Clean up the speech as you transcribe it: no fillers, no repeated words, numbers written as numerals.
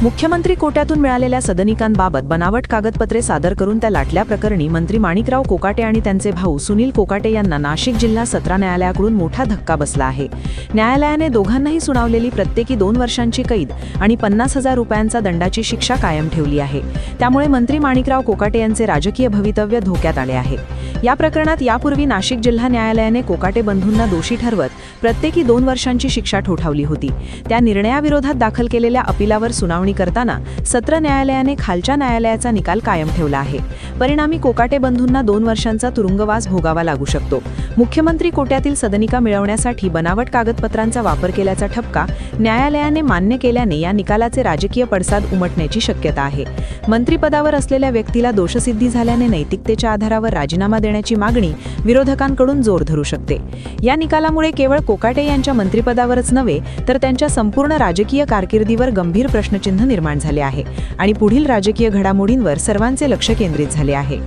मुख्यमंत्री कोट्यातून मिळालेल्या सदनिकांबाबत बनावट कागदपत्रे सादर करून त्या लाटल्याप्रकरणी मंत्री माणिकराव कोकाटे आणि त्यांचे भाऊ सुनील कोकाटे यांना नाशिक जिल्हा सत्र न्यायालयाकडून मोठा धक्का बसला आहे। न्यायालयाने दोघांनाही सुनावलेली प्रत्येकी 2 वर्षांची कैद आणि 50,000 रुपयांचा दंडाची शिक्षा कायम ठेवली आहे। त्यामुळे मंत्री माणिकराव कोकाटे यांचे राजकीय भवितव्य धोक्यात आले आहे। या प्रकरणात यापूर्वी नाशिक जिल्हा न्यायालयाने कोकाटे बंधूंना दोषी ठरवत प्रत्येकी 2 वर्षांची शिक्षा ठोठावली होती। त्या निर्णयाविरोधात दाखल केलेल्या अपिलावर सुनावणी करताना सत्र न्यायालयाने खालच्या न्यायालयाचा निकाल कायम ठेवला आहे। परिणामी कोकाटे बंधूंना 2 वर्षांचा तुरुंगवास भोगावा लागू शकतो। मुख्यमंत्री कोट्यातील सदनिका मिळवण्यासाठी बनावट कागदपत्रांचा वापर केल्याचा ठपका न्यायालयाने मान्य केल्याने या निकालाचे राजकीय पडसाद उमटण्याची शक्यता आहे। मंत्रिपदावर असलेल्या व्यक्तीला दोषसिद्धी झाल्याने नैतिकतेच्या आधारावर राजीनामा देण्याची मागणी विरोधकांकडून जोर धरू शकते। या निकालामुळे केवळ कोकाटे यांच्या मंत्रिपदावरच नव्हे तर त्यांच्या संपूर्ण राजकीय कारकिर्दीवर गंभीर प्रश्नचिन्ह निर्माण झाले आहे आणि पुढील राजकीय घडामोडींवर सर्वांचे लक्ष केंद्रित झाले आहे।